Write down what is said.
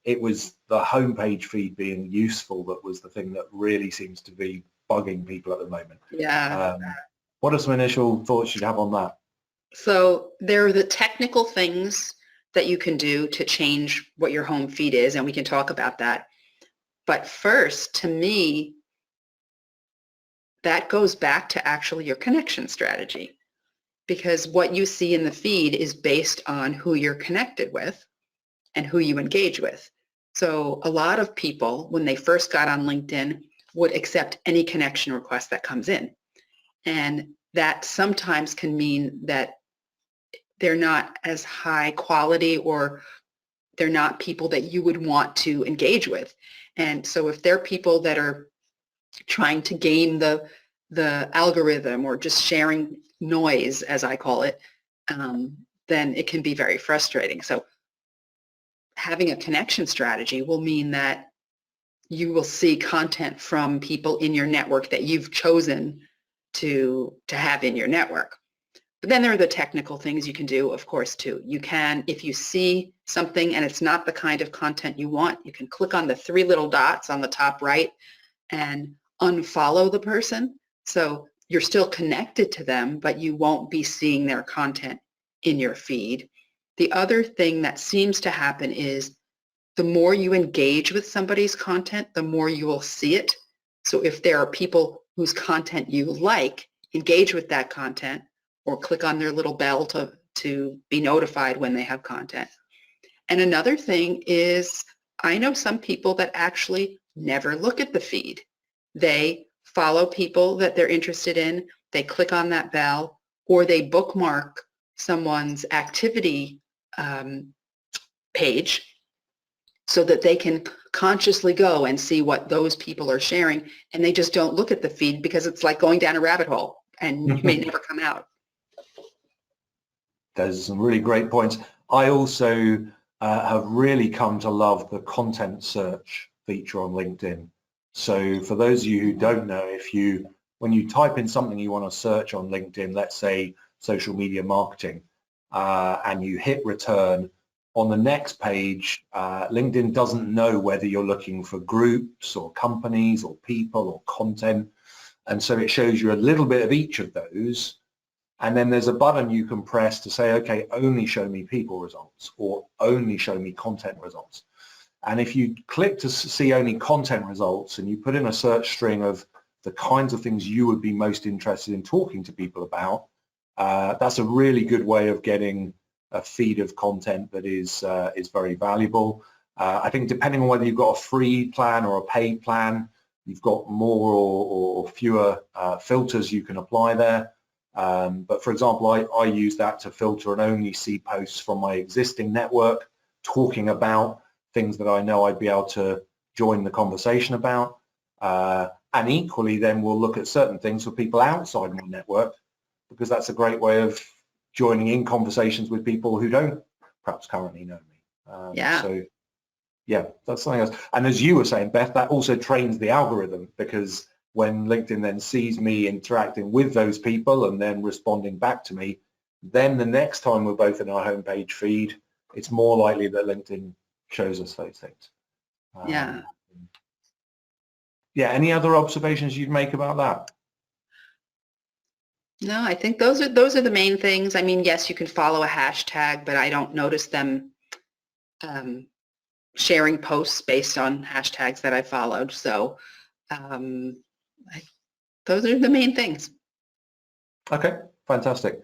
it was the homepage feed being useful that was the thing that really seems to be bugging people at the moment. Yeah. What are some initial thoughts you'd have on that? So there are the technical things that you can do to change what your home feed is, and we can talk about that. But first, to me, that goes back to actually your connection strategy, because what you see in the feed is based on who you're connected with and who you engage with. So a lot of people, when they first got on LinkedIn, would accept any connection request that comes in. And that sometimes can mean that they're not as high quality, or they're not people that you would want to engage with. And so if they're people that are trying to game the algorithm, or just sharing noise, as I call it, then it can be very frustrating. So having a connection strategy will mean that you will see content from people in your network that you've chosen to have in your network. But then there are the technical things you can do, of course, too. You can, if you see something and it's not the kind of content you want, you can click on the 3 little dots on the top right and unfollow the person. So you're still connected to them, but you won't be seeing their content in your feed. The other thing that seems to happen is the more you engage with somebody's content, the more you will see it. So if there are people whose content you like, engage with that content, or click on their little bell to be notified when they have content. And another thing is, I know some people that actually never look at the feed. They follow people that they're interested in, they click on that bell, or they bookmark someone's activity page so that they can consciously go and see what those people are sharing, and they just don't look at the feed because it's like going down a rabbit hole and you may never come out. There's some really great points. I also have really come to love the content search feature on LinkedIn. So for those of you who don't know, when you type in something you want to search on LinkedIn, let's say social media marketing, and you hit return, on the next page, LinkedIn doesn't know whether you're looking for groups or companies or people or content. And so it shows you a little bit of each of those. And then there's a button you can press to say, okay, only show me people results, or only show me content results. And if you click to see only content results and you put in a search string of the kinds of things you would be most interested in talking to people about, that's a really good way of getting a feed of content that is very valuable. I think depending on whether you've got a free plan or a paid plan, you've got more or fewer filters you can apply there. But for example, I use that to filter and only see posts from my existing network talking about things that I know I'd be able to join the conversation about. And equally then we'll look at certain things for people outside my network, because that's a great way of joining in conversations with people who don't perhaps currently know me. Yeah. So yeah, that's something else. And as you were saying, Beth, that also trains the algorithm, because when LinkedIn then sees me interacting with those people and then responding back to me, then the next time we're both in our homepage feed, it's more likely that LinkedIn shows us those things. Yeah. Yeah. Any other observations you'd make about that? No, I think those are the main things. I mean, yes, you can follow a hashtag, but I don't notice them sharing posts based on hashtags that I followed. So those are the main things. Okay, fantastic.